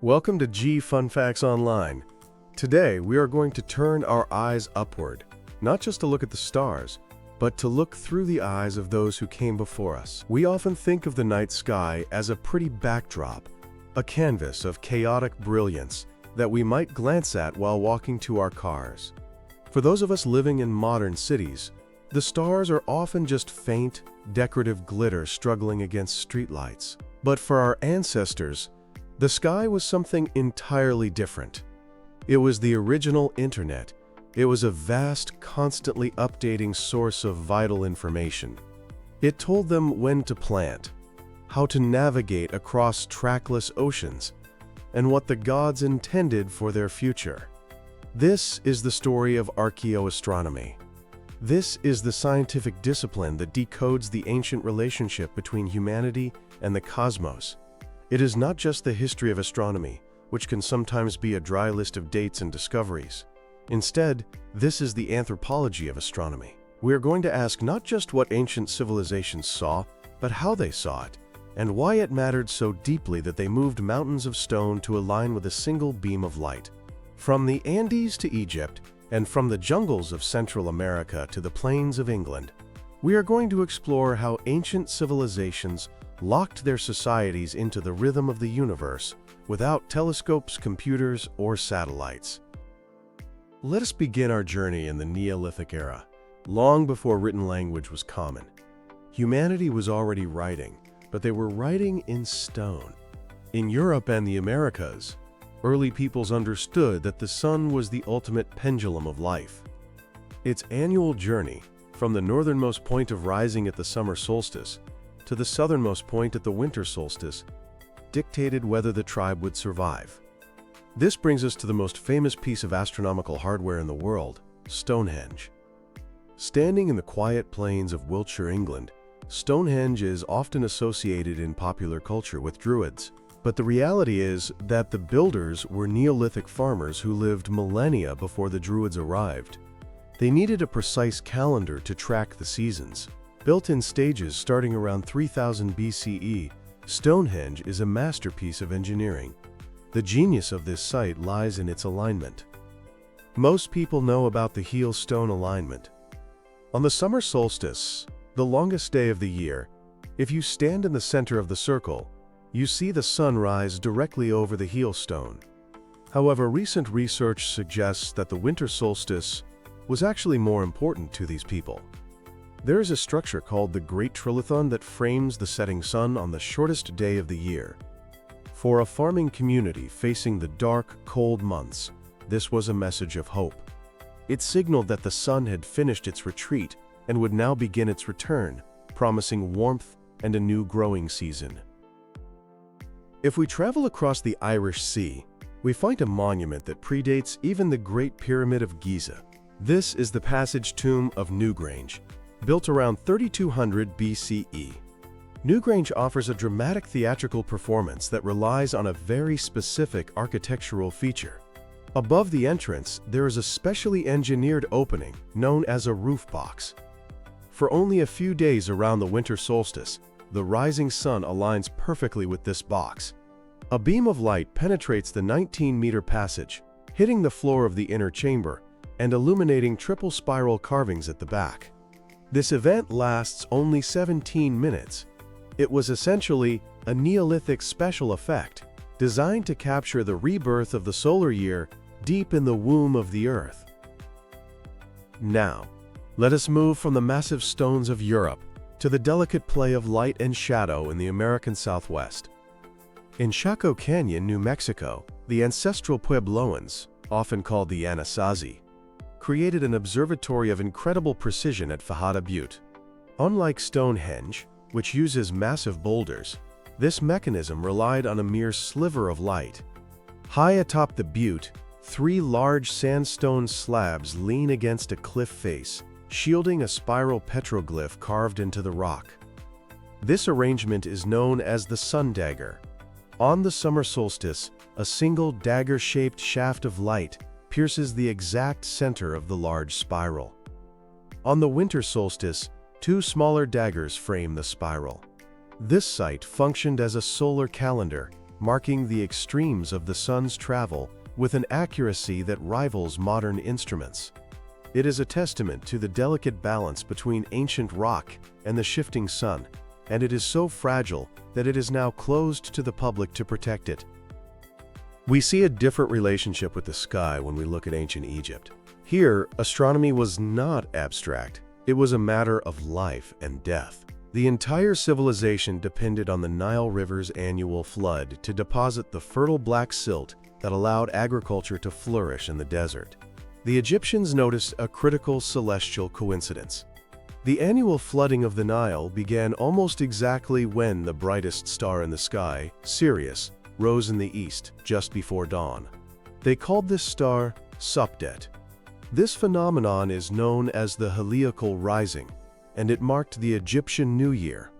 Welcome to G Fun Facts Online. Today, we are going to turn our eyes upward, not just to look at the stars, but to look through the eyes of those who came before us. We often think of the night sky as a pretty backdrop, a canvas of chaotic brilliance that we might glance at while walking to our cars. For those of us living in modern cities, the stars are often just faint, decorative glitter struggling against streetlights. But for our ancestors, the sky was something entirely different. It was the original internet. It was a vast, constantly updating source of vital information. It told them when to plant, how to navigate across trackless oceans, and what the gods intended for their future. This is the story of archaeoastronomy. This is the scientific discipline that decodes the ancient relationship between humanity and the cosmos. It is not just the history of astronomy, which can sometimes be a dry list of dates and discoveries. Instead, this is the anthropology of astronomy. We are going to ask not just what ancient civilizations saw, but how they saw it, and why it mattered so deeply that they moved mountains of stone to align with a single beam of light. From the Andes to Egypt, and from the jungles of Central America to the plains of England, we are going to explore how ancient civilizations locked their societies into the rhythm of the universe without telescopes, computers, or satellites. Let us begin our journey in the Neolithic era, long before written language was common. Humanity was already writing, but they were writing in stone. In Europe and the Americas, early peoples understood that the sun was the ultimate pendulum of life. Its annual journey, from the northernmost point of rising at the summer solstice to the southernmost point at the winter solstice, dictated whether the tribe would survive. This brings us to the most famous piece of astronomical hardware in the world, Stonehenge. Standing in the quiet plains of Wiltshire, England, Stonehenge is often associated in popular culture with Druids. But the reality is that the builders were Neolithic farmers who lived millennia before the Druids arrived. They needed a precise calendar to track the seasons. Built in stages starting around 3000 BCE, Stonehenge is a masterpiece of engineering. The genius of this site lies in its alignment. Most people know about the heel stone alignment. On the summer solstice, the longest day of the year, if you stand in the center of the circle, you see the sun rise directly over the heel stone. However, recent research suggests that the winter solstice was actually more important to these people. There is a structure called the Great Trilithon that frames the setting sun on the shortest day of the year. For a farming community facing the dark, cold months, this was a message of hope. It signaled that the sun had finished its retreat and would now begin its return, promising warmth and a new growing season. If we travel across the Irish Sea, we find a monument that predates even the Great Pyramid of Giza. This is the Passage Tomb of Newgrange, built around 3200 BCE. Newgrange offers a dramatic theatrical performance that relies on a very specific architectural feature. Above the entrance, there is a specially engineered opening known as a roof box. For only a few days around the winter solstice, the rising sun aligns perfectly with this box. A beam of light penetrates the 19-meter passage, hitting the floor of the inner chamber and illuminating triple spiral carvings at the back. This event lasts only 17 minutes. It was essentially a Neolithic special effect, designed to capture the rebirth of the solar year deep in the womb of the Earth. Now, let us move from the massive stones of Europe to the delicate play of light and shadow in the American Southwest. In Chaco Canyon, New Mexico, the ancestral Puebloans, often called the Anasazi, created an observatory of incredible precision at Fajada Butte. Unlike Stonehenge, which uses massive boulders, this mechanism relied on a mere sliver of light. High atop the butte, 3 large sandstone slabs lean against a cliff face, shielding a spiral petroglyph carved into the rock. This arrangement is known as the sun dagger. On the summer solstice, a single dagger-shaped shaft of light pierces the exact center of the large spiral. On the winter solstice, 2 smaller daggers frame the spiral. This site functioned as a solar calendar, marking the extremes of the sun's travel with an accuracy that rivals modern instruments. It is a testament to the delicate balance between ancient rock and the shifting sun, and it is so fragile that it is now closed to the public to protect it. We see a different relationship with the sky when we look at ancient Egypt. Here, astronomy was not abstract. It was a matter of life and death. The entire civilization depended on the Nile River's annual flood to deposit the fertile black silt that allowed agriculture to flourish in the desert. The Egyptians noticed a critical celestial coincidence. The annual flooding of the Nile began almost exactly when the brightest star in the sky, Sirius, rose in the east just before dawn. They called this star Sopdet. This phenomenon is known as the heliacal rising, and it marked the Egyptian New Year.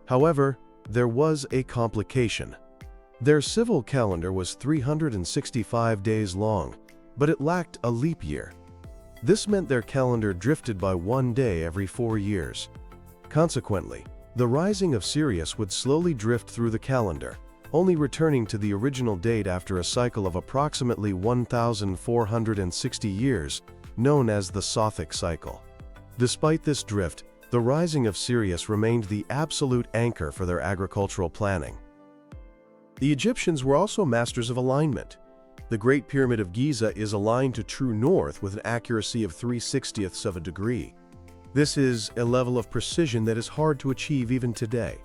However, there was a complication. Their civil calendar was 365 days long, but it lacked a leap year. This meant their calendar drifted by 1 day every 4 years. Consequently, the rising of Sirius would slowly drift through the calendar, only returning to the original date after a cycle of approximately 1,460 years, known as the Sothic cycle. Despite this drift, the rising of Sirius remained the absolute anchor for their agricultural planning. The Egyptians were also masters of alignment. The Great Pyramid of Giza is aligned to true north with an accuracy of 3/60ths of a degree. This is a level of precision that is hard to achieve even today.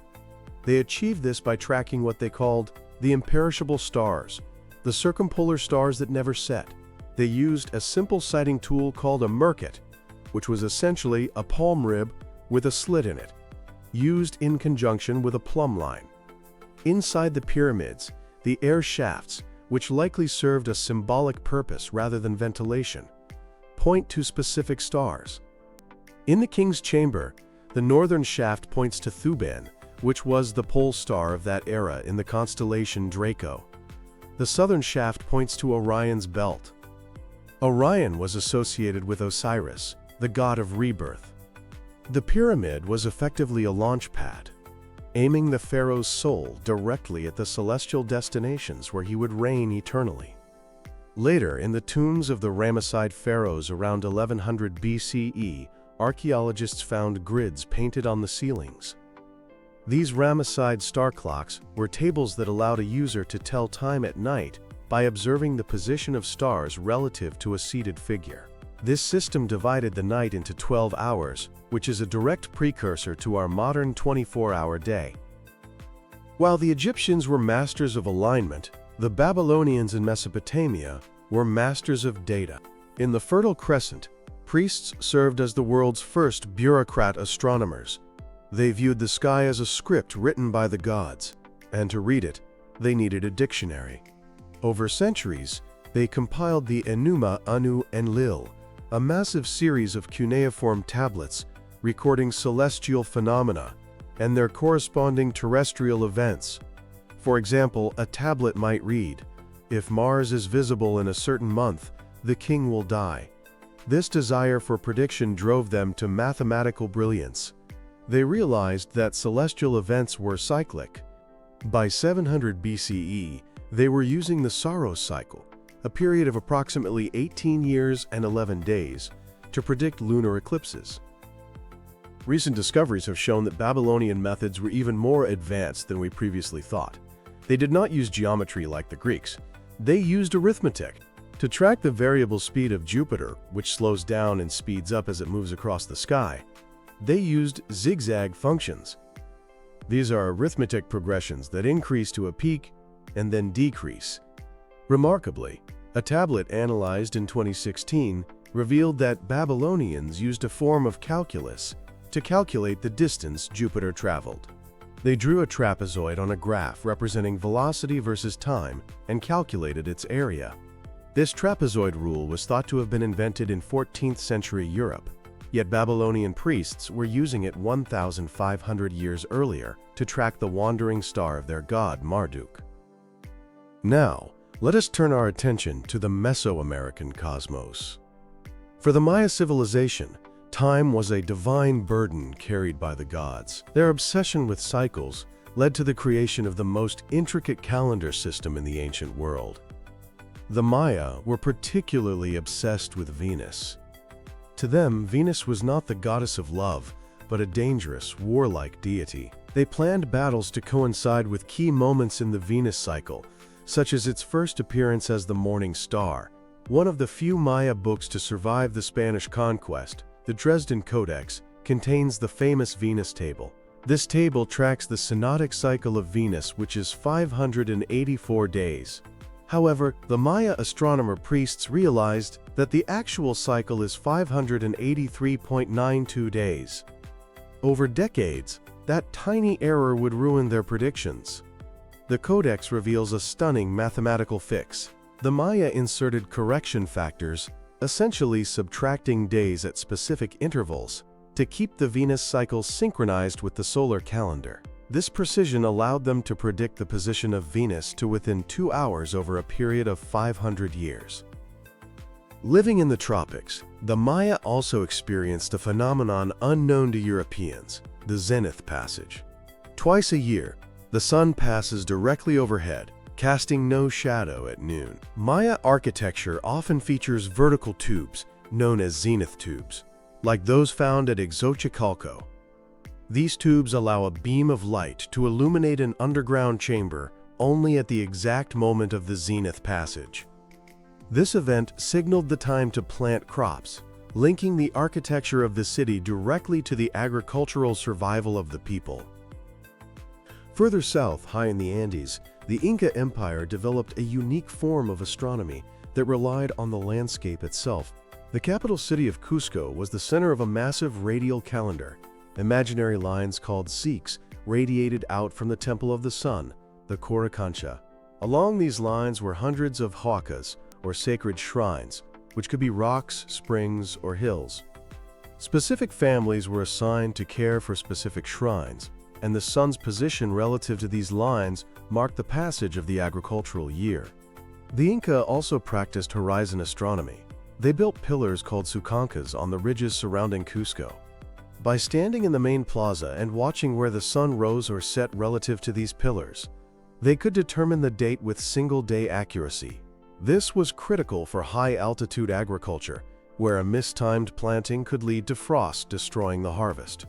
They achieved this by tracking what they called the imperishable stars, the circumpolar stars that never set. They used a simple sighting tool called a merkit, which was essentially a palm rib with a slit in it, used in conjunction with a plumb line. Inside the pyramids, the air shafts, which likely served a symbolic purpose rather than ventilation, point to specific stars. In the king's chamber, the northern shaft points to Thuban, which was the pole star of that era in the constellation Draco. The southern shaft points to Orion's belt. Orion was associated with Osiris, the god of rebirth. The pyramid was effectively a launch pad, aiming the pharaoh's soul directly at the celestial destinations where he would reign eternally. Later, in the tombs of the Ramesside pharaohs around 1100 BCE, archaeologists found grids painted on the ceilings. These Ramesside star clocks were tables that allowed a user to tell time at night by observing the position of stars relative to a seated figure. This system divided the night into 12 hours, which is a direct precursor to our modern 24-hour day. While the Egyptians were masters of alignment, the Babylonians in Mesopotamia were masters of data. In the Fertile Crescent, priests served as the world's first bureaucrat astronomers. They viewed the sky as a script written by the gods, and to read it, they needed a dictionary. Over centuries, they compiled the Enuma, Anu, Enlil, a massive series of cuneiform tablets recording celestial phenomena and their corresponding terrestrial events. For example, a tablet might read, "If Mars is visible in a certain month, the king will die." This desire for prediction drove them to mathematical brilliance. They realized that celestial events were cyclic. By 700 BCE, they were using the Saros cycle, a period of approximately 18 years and 11 days, to predict lunar eclipses. Recent discoveries have shown that Babylonian methods were even more advanced than we previously thought. They did not use geometry like the Greeks. They used arithmetic. To track the variable speed of Jupiter, which slows down and speeds up as it moves across the sky, they used zigzag functions. These are arithmetic progressions that increase to a peak and then decrease. Remarkably, a tablet analyzed in 2016 revealed that Babylonians used a form of calculus to calculate the distance Jupiter traveled. They drew a trapezoid on a graph representing velocity versus time and calculated its area. This trapezoid rule was thought to have been invented in 14th century Europe, yet Babylonian priests were using it 1,500 years earlier to track the wandering star of their god Marduk. Now, let us turn our attention to the Mesoamerican cosmos. For the Maya civilization, time was a divine burden carried by the gods. Their obsession with cycles led to the creation of the most intricate calendar system in the ancient world. The Maya were particularly obsessed with Venus. To them, Venus was not the goddess of love, but a dangerous, warlike deity. They planned battles to coincide with key moments in the Venus cycle, such as its first appearance as the morning star. One of the few Maya books to survive the Spanish conquest, the Dresden Codex, contains the famous Venus table. This table tracks the synodic cycle of Venus, which is 584 days. However, the Maya astronomer priests realized that the actual cycle is 583.92 days. Over decades, that tiny error would ruin their predictions. The Codex reveals a stunning mathematical fix. The Maya inserted correction factors, essentially subtracting days at specific intervals, to keep the Venus cycle synchronized with the solar calendar. This precision allowed them to predict the position of Venus to within 2 hours over a period of 500 years. Living in the tropics, the Maya also experienced a phenomenon unknown to Europeans, the zenith passage. Twice a year, the sun passes directly overhead, casting no shadow at noon. Maya architecture often features vertical tubes, known as zenith tubes, like those found at Xochicalco. These tubes allow a beam of light to illuminate an underground chamber only at the exact moment of the zenith passage. This event signaled the time to plant crops, linking the architecture of the city directly to the agricultural survival of the people. Further south, high in the Andes, the Inca Empire developed a unique form of astronomy that relied on the landscape itself. The capital city of Cusco was the center of a massive radial calendar. Imaginary lines called Sikhs radiated out from the Temple of the Sun, the Coricancha. Along these lines were hundreds of huacas, or sacred shrines, which could be rocks, springs, or hills. Specific families were assigned to care for specific shrines, and the sun's position relative to these lines marked the passage of the agricultural year. The Inca also practiced horizon astronomy. They built pillars called sucancas on the ridges surrounding Cusco. By standing in the main plaza and watching where the sun rose or set relative to these pillars, they could determine the date with single-day accuracy. This was critical for high-altitude agriculture, where a mistimed planting could lead to frost, destroying the harvest.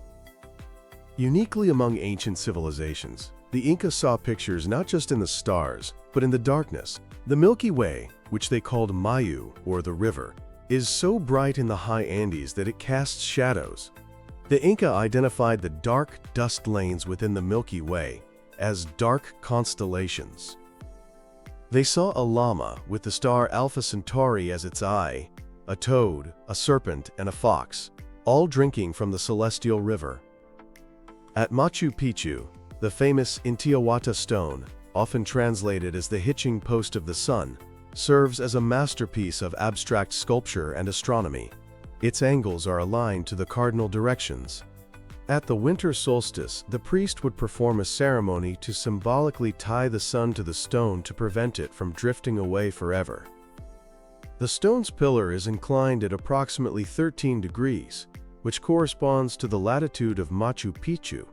Uniquely among ancient civilizations, the Inca saw pictures not just in the stars, but in the darkness. The Milky Way, which they called Mayu, or the river, is so bright in the high Andes that it casts shadows. The Inca identified the dark dust lanes within the Milky Way as dark constellations. They saw a llama with the star Alpha Centauri as its eye, a toad, a serpent, and a fox, all drinking from the celestial river. At Machu Picchu, the famous Intihuatana stone, often translated as the hitching post of the sun, serves as a masterpiece of abstract sculpture and astronomy. Its angles are aligned to the cardinal directions. At the winter solstice, the priest would perform a ceremony to symbolically tie the sun to the stone to prevent it from drifting away forever. The stone's pillar is inclined at approximately 13 degrees, which corresponds to the latitude of Machu Picchu.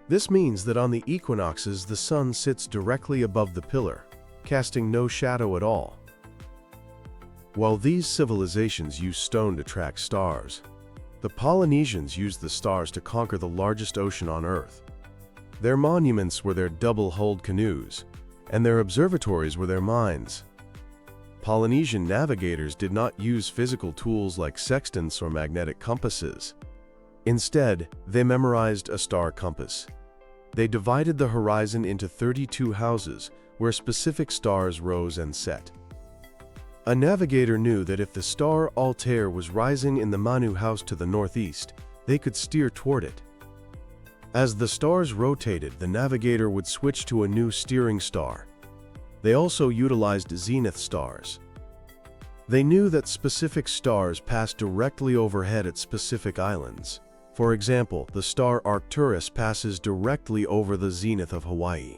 This means that on the equinoxes the sun sits directly above the pillar, casting no shadow at all. While these civilizations used stone to track stars, the Polynesians used the stars to conquer the largest ocean on Earth. Their monuments were their double-hulled canoes, and their observatories were their mines. Polynesian navigators did not use physical tools like sextants or magnetic compasses. Instead, they memorized a star compass. They divided the horizon into 32 houses where specific stars rose and set. A navigator knew that if the star Altair was rising in the Manu house to the northeast, they could steer toward it. As the stars rotated, the navigator would switch to a new steering star. They also utilized zenith stars. They knew that specific stars passed directly overhead at specific islands. For example, the star Arcturus passes directly over the zenith of Hawaii.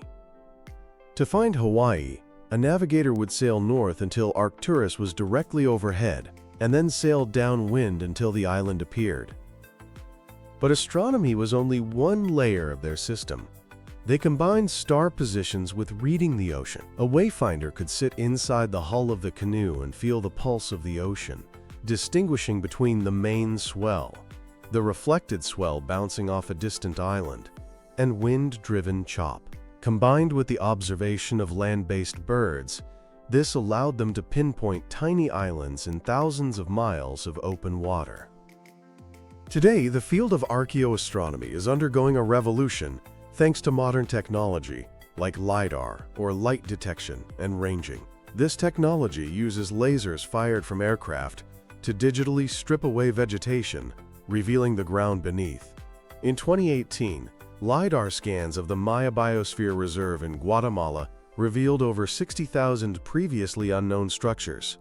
To find Hawaii, a navigator would sail north until Arcturus was directly overhead, and then sail downwind until the island appeared. But astronomy was only one layer of their system. They combined star positions with reading the ocean. A wayfinder could sit inside the hull of the canoe and feel the pulse of the ocean, distinguishing between the main swell, the reflected swell bouncing off a distant island, and wind-driven chop. Combined with the observation of land-based birds, this allowed them to pinpoint tiny islands in thousands of miles of open water. Today, the field of archaeoastronomy is undergoing a revolution thanks to modern technology like LiDAR, or light detection and ranging. This technology uses lasers fired from aircraft to digitally strip away vegetation, revealing the ground beneath. In 2018, LiDAR scans of the Maya Biosphere Reserve in Guatemala revealed over 60,000 previously unknown structures.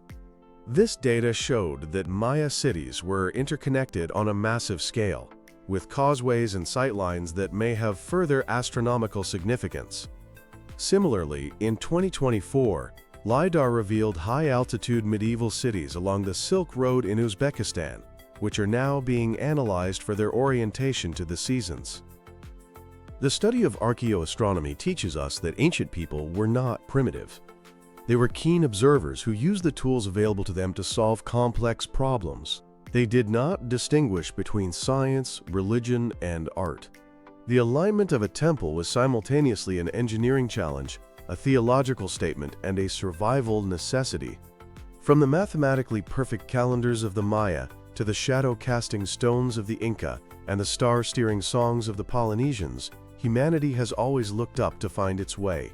This data showed that Maya cities were interconnected on a massive scale, with causeways and sightlines that may have further astronomical significance. Similarly, in 2024, LiDAR revealed high-altitude medieval cities along the Silk Road in Uzbekistan, which are now being analyzed for their orientation to the seasons. The study of archaeoastronomy teaches us that ancient people were not primitive. They were keen observers who used the tools available to them to solve complex problems. They did not distinguish between science, religion, and art. The alignment of a temple was simultaneously an engineering challenge, a theological statement, and a survival necessity. From the mathematically perfect calendars of the Maya to the shadow-casting stones of the Inca and the star-steering songs of the Polynesians, humanity has always looked up to find its way.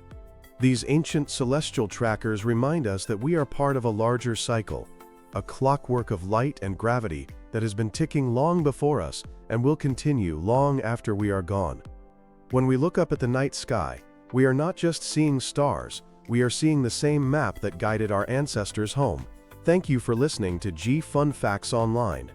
These ancient celestial trackers remind us that we are part of a larger cycle, a clockwork of light and gravity that has been ticking long before us and will continue long after we are gone. When we look up at the night sky, we are not just seeing stars, we are seeing the same map that guided our ancestors home. Thank you for listening to G Fun Facts Online.